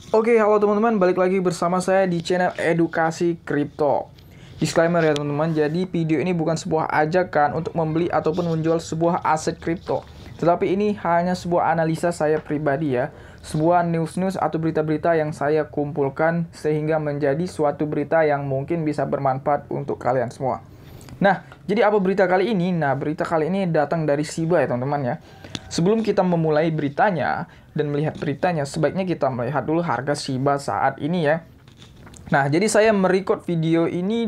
Oke, halo teman-teman, balik lagi bersama saya di channel Edukasi Kripto. Disclaimer ya teman-teman, jadi video ini bukan sebuah ajakan untuk membeli ataupun menjual sebuah aset kripto. Tetapi ini hanya sebuah analisa saya pribadi ya, sebuah news-news atau berita-berita yang saya kumpulkan sehingga menjadi suatu berita yang mungkin bisa bermanfaat untuk kalian semua. Nah, jadi apa berita kali ini? Nah, berita kali ini datang dari Shiba ya teman-teman ya. Sebelum kita memulai beritanya dan melihat beritanya, sebaiknya kita melihat dulu harga Shiba saat ini ya. Nah, jadi saya merecord video ini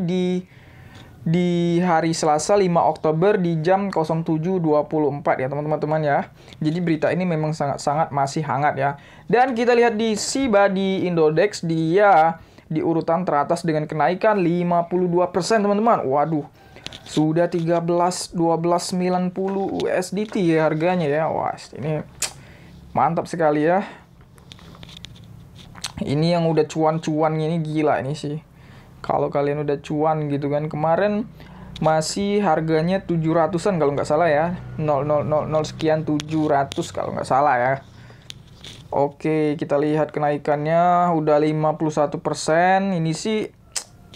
di hari Selasa 5 Oktober di jam 07.24 ya teman-teman ya. Jadi berita ini memang sangat-sangat masih hangat ya. Dan kita lihat di Shiba di Indodex, dia di urutan teratas dengan kenaikan 52% teman-teman. Waduh, sudah 12.90 USDT ya harganya ya. Wah, ini mantap sekali ya. Ini yang udah cuan-cuan ini gila ini sih. Kalau kalian udah cuan gitu kan. Kemarin masih harganya 700-an kalau nggak salah ya. 0000 sekian 700 kalau nggak salah ya. Oke, kita lihat kenaikannya udah 51%. Ini sih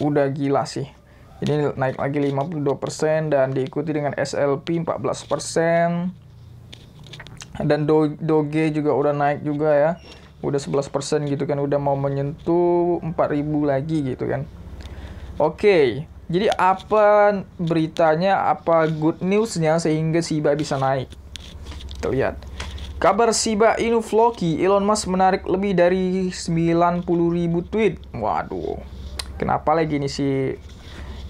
udah gila sih. Ini naik lagi 52% dan diikuti dengan SLP 14%. Dan Doge juga udah naik juga ya. Udah 11% gitu kan, udah mau menyentuh 4.000 lagi gitu kan. Oke, jadi apa beritanya, apa good newsnya sehingga Shiba bisa naik? Kita lihat. Kabar Shiba Inu Floki, Elon Musk menarik lebih dari 90.000 tweet. Waduh, kenapa lagi nih si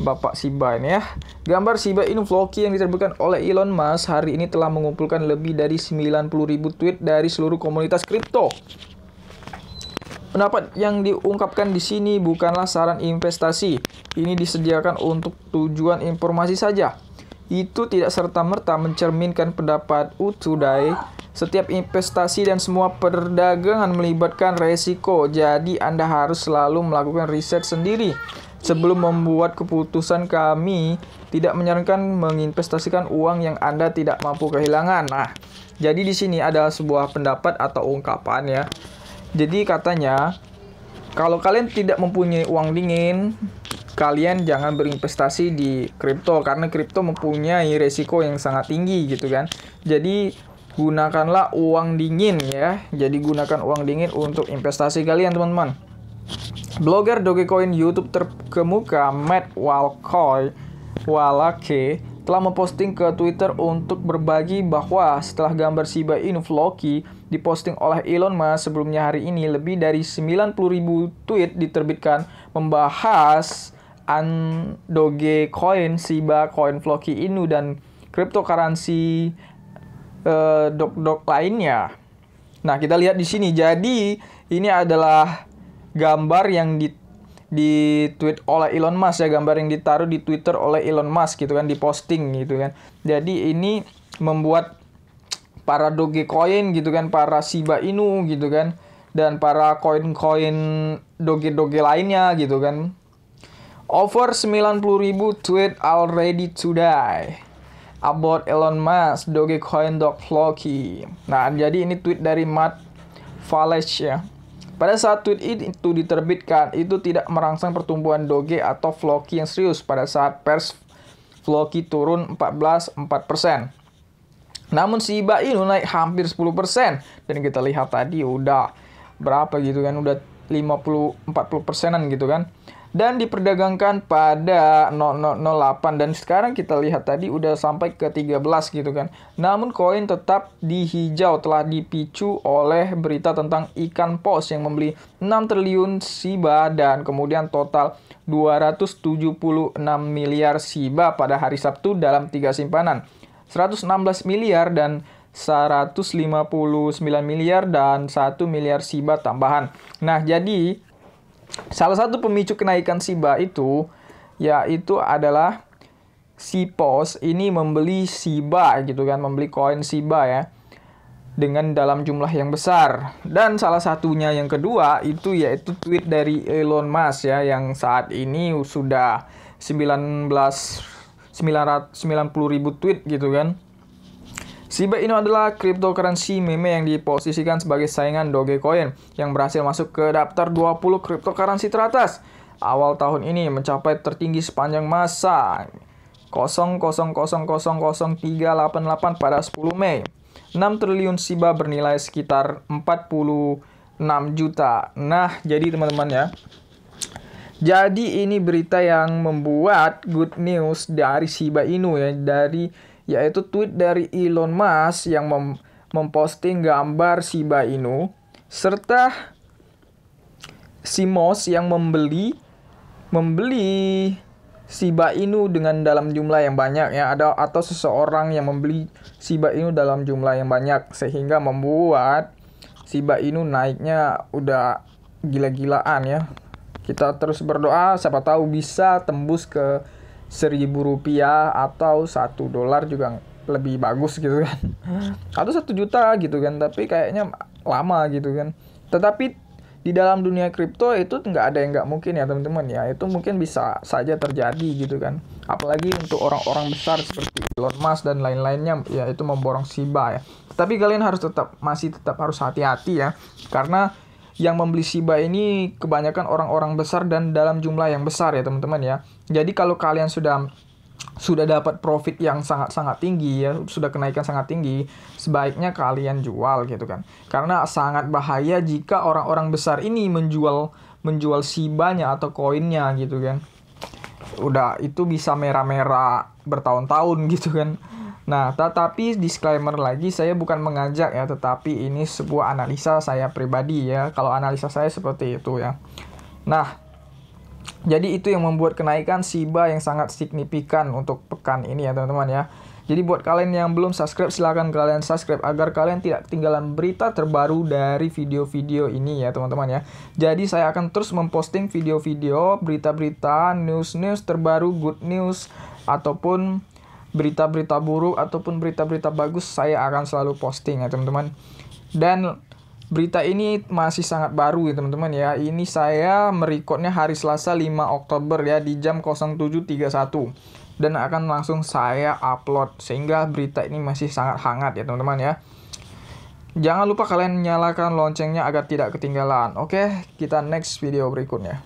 Bapak Shiba ini ya? Gambar Shiba Inu Floki yang diterbitkan oleh Elon Musk hari ini telah mengumpulkan lebih dari 90.000 tweet dari seluruh komunitas kripto. Pendapat yang diungkapkan di sini bukanlah saran investasi. Ini disediakan untuk tujuan informasi saja. Itu tidak serta-merta mencerminkan pendapat Today. Setiap investasi dan semua perdagangan melibatkan resiko. Jadi Anda harus selalu melakukan riset sendiri. Sebelum membuat keputusan, kami tidak menyarankan menginvestasikan uang yang Anda tidak mampu kehilangan. Nah, jadi di sini ada sebuah pendapat atau ungkapan ya. Jadi katanya, kalau kalian tidak mempunyai uang dingin, kalian jangan berinvestasi di kripto karena kripto mempunyai resiko yang sangat tinggi gitu kan. Jadi gunakanlah uang dingin ya. Jadi gunakan uang dingin untuk investasi kalian teman-teman. Blogger Dogecoin YouTube terkemuka Matt Walake telah memposting ke Twitter untuk berbagi bahwa setelah gambar Shiba Inu Floki diposting oleh Elon Musk sebelumnya hari ini, lebih dari 90.000 tweet diterbitkan membahas Dogecoin, Shiba Coin Floki Inu, dan cryptocurrency dog lainnya. Nah, kita lihat di sini. Jadi, ini adalah gambar yang di-tweet oleh Elon Musk ya, gambar yang ditaruh di Twitter oleh Elon Musk gitu kan, diposting gitu kan. Jadi ini membuat para Dogecoin gitu kan, para Shiba Inu gitu kan, dan para koin-koin Doge lainnya gitu kan. Over 90.000 tweet already today about Elon Musk Dogecoin dog Floki. Nah, jadi ini tweet dari Matt Walake ya. Pada saat tweet itu diterbitkan, itu tidak merangsang pertumbuhan Doge atau Floki yang serius pada saat pers Floki turun 14,4%. Namun Shiba Inu naik hampir 10%. Dan kita lihat tadi udah berapa gitu kan, udah 40-40%an gitu kan. Dan diperdagangkan pada 0008 dan sekarang kita lihat tadi udah sampai ke 13 gitu kan. Namun koin tetap dihijau, telah dipicu oleh berita tentang ikan paus yang membeli 6 triliun Shiba dan kemudian total 276 miliar Shiba pada hari Sabtu dalam 3 simpanan. 116 miliar dan 159 miliar dan 1 miliar Shiba tambahan. Nah, jadi salah satu pemicu kenaikan Shiba itu yaitu adalah si Paus ini membeli Shiba gitu kan, membeli koin Shiba ya dengan dalam jumlah yang besar. Dan salah satunya yang kedua itu yaitu tweet dari Elon Musk ya, yang saat ini sudah 90.000 tweet gitu kan. Shiba Inu adalah cryptocurrency meme yang diposisikan sebagai saingan Dogecoin yang berhasil masuk ke daftar 20 cryptocurrency teratas. Awal tahun ini mencapai tertinggi sepanjang masa 0,0000388 pada 10 Mei. 6 triliun Shiba bernilai sekitar 46 juta. Nah, jadi teman-teman ya. Jadi ini berita yang membuat good news dari Shiba Inu ya, yaitu tweet dari Elon Musk yang memposting gambar Shiba Inu serta si Moss yang membeli Shiba Inu dengan dalam jumlah yang banyak ya, atau seseorang yang membeli Shiba Inu dalam jumlah yang banyak sehingga membuat Shiba Inu naiknya udah gila-gilaan ya. Kita terus berdoa siapa tahu bisa tembus ke Rp1.000 atau $1 juga lebih bagus gitu kan. Atau 1 juta gitu kan, tapi kayaknya lama gitu kan. Tetapi di dalam dunia kripto itu nggak ada yang nggak mungkin ya teman-teman ya. Itu mungkin bisa saja terjadi gitu kan. Apalagi untuk orang-orang besar seperti Elon Musk dan lain-lainnya ya, itu memborong Shiba ya. Tapi kalian harus masih tetap harus hati-hati ya. Karena yang membeli Shiba ini kebanyakan orang-orang besar dan dalam jumlah yang besar ya teman-teman ya. Jadi kalau kalian sudah dapat profit yang sangat-sangat tinggi ya, sudah kenaikan sangat tinggi, sebaiknya kalian jual gitu kan. Karena sangat bahaya jika orang-orang besar ini menjual Shiba-nya atau koinnya gitu kan. Udah itu bisa merah-merah bertahun-tahun gitu kan. Nah, tetapi disclaimer lagi, saya bukan mengajak ya, tetapi ini sebuah analisa saya pribadi ya. Kalau analisa saya seperti itu ya. Nah, jadi itu yang membuat kenaikan Shiba yang sangat signifikan untuk pekan ini ya teman-teman ya. Jadi buat kalian yang belum subscribe, silahkan kalian subscribe agar kalian tidak ketinggalan berita terbaru dari video-video ini ya teman-teman ya. Jadi saya akan terus memposting video-video, berita-berita, news-news terbaru, good news, ataupun berita-berita buruk ataupun berita-berita bagus, saya akan selalu posting ya teman-teman. Dan berita ini masih sangat baru ya teman-teman ya. Ini saya merekodnya hari Selasa 5 Oktober ya di jam 07.31 dan akan langsung saya upload, sehingga berita ini masih sangat hangat ya teman-teman ya. Jangan lupa kalian nyalakan loncengnya agar tidak ketinggalan. Oke, kita next video berikutnya.